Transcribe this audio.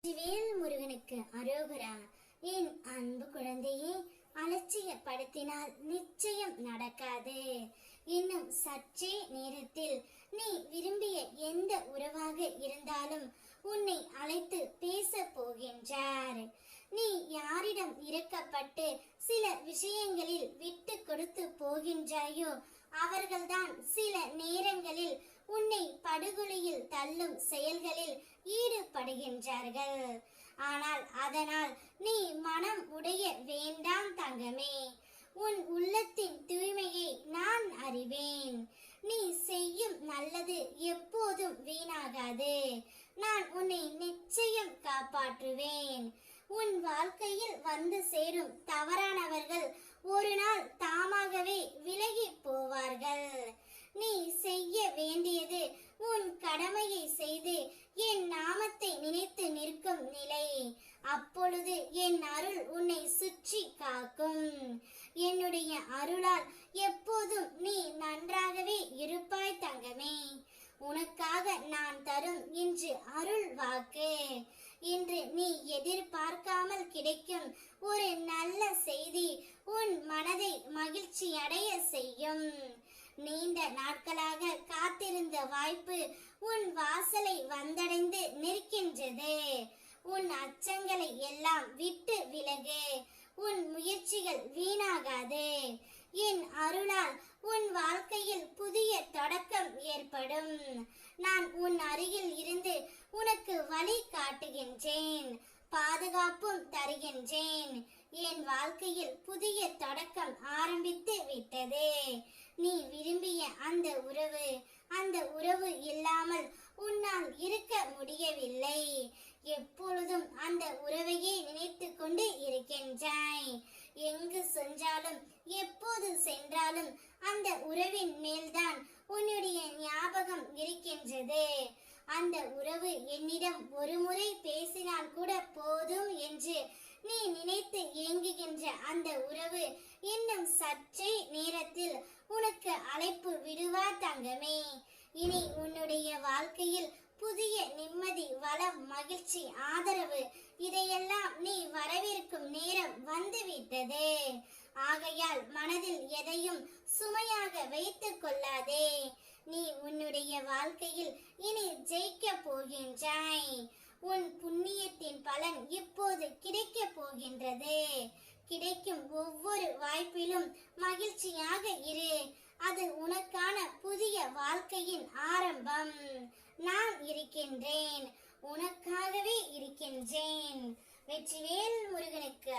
வெற்றிவேல் முருகனுக்கு அரோகரா. என் அன்பு குழந்தையே, அலட்சியப்படுத்தினால் நிச்சயம் நடக்காது. இன்னும் சற்றே நேரத்தில் நீ விரும்பிய எந்த உறவாக இருந்தாலும் உன்னை அழைத்து பேச போகின்றார். நீ யாரிடம் இறக்கப்பட்டு சில விஷயங்களில் விட்டு கொடுத்து போகின்றாயோ அவர்கள்தான் சில நேரங்களில் உன்னை படுகொலையில் தள்ளும் செயல்களில் ஈடுபடுகின்றார்கள். ஆனால் அதனால் நீ மனம் உடைய வேண்டாம் தங்கமே. உன் உள்ளத்தின் தூய்மையை நான் அறிவேன். நீ செய்யும் நல்லது எப்போதும் வீணாகாது. நான் உன்னை நிச்சயம் காப்பாற்றுவேன். உன் வாழ்க்கையில் வந்து சேரும் தவறானவர்கள் ஒரு நாள் தாமாகவே விலகி போவார்கள். நீ செய்ய வேண்டியது உன் கடமையை செய்து என் நாமத்தை நினைத்து நிற்கும் நிலை. அப்பொழுது என் அருள் உன்னை சுற்றி காக்கும். என்னுடைய அருளால் எப்போதும் நீ நன்றாகவே இருப்பாய் தங்கமே. உனக்காக நான் தரும் இன்று அருள் வாக்கு. இன்று நீ எதிர்பார்க்காமல் கிடைக்கும் ஒரு நல்ல செய்தி உன் மனதை மகிழ்ச்சி அடைய செய்யும். நீண்ட நாட்களாக காத்திருந்த வாய்ப்பு உன் வாசலை வந்தடைந்து நிற்கின்றது. உன் அச்சங்களை எல்லாம் விட்டு விலகு. உன் முயற்சிகள் வீணாகாது. என் அருளால் உன் வாழ்க்கையில் புதிய தொடக்கம் ஏற்படும். நான் உன் அருகில் இருந்து உனக்கு வழி காட்டுகின்றேன், பாதுகாப்பும் தருகின்றேன். என் வாழ்க்கையில் புதிய தொடக்கம் ஆரம்பித்து விட்டது. நீ விரும்பிய அந்த உறவு இல்லாமல் உன்னால் இருக்க முடியவில்லை. எப்பொழுதும் அந்த உறவையே நினைத்து கொண்டு இருக்கின்றாய். எங்கு சென்றாலும் எப்போது சென்றாலும் அந்த உறவின் மேல்தான் உன்னுடைய ஞாபகம் இருக்கின்றது. அந்த உறவு என்னிடம் ஒரு முறை பேசினால் கூட போதும் என்று நீ நினைத்து ஏங்குகின்ற அந்த உறவு இன்னும் சற்றே நேரத்தில் உனக்கு அழைப்பு விடுவார் தங்கமே. இனி உன்னுடைய வாழ்க்கையில் புதிய நிம்மதி, வளம், மகிழ்ச்சி, ஆதரவு இதையெல்லாம் நீ வரவேற்கும் நேரம் வந்துவிட்டது. ஆகையால் மனதில் எதையும் சுமையாக வைத்துக் கொள்ளாதே. நீ உன்னுடைய வாழ்க்கையில் இனி ஜெயிக்க போகின்றாய். உன் புண்ணியத்தின் பலன் இப்போது கிடைக்க போகின்றது. கிடைக்கும் ஒவ்வொரு வாய்ப்பிலும் மகிழ்ச்சியாக இரு. அது உனக்கான புதிய வாழ்க்கையின் ஆரம்பம். நான் இருக்கின்றேன், உனக்காகவே இருக்கின்றேன். வெற்றிவேல் முருகனுக்கு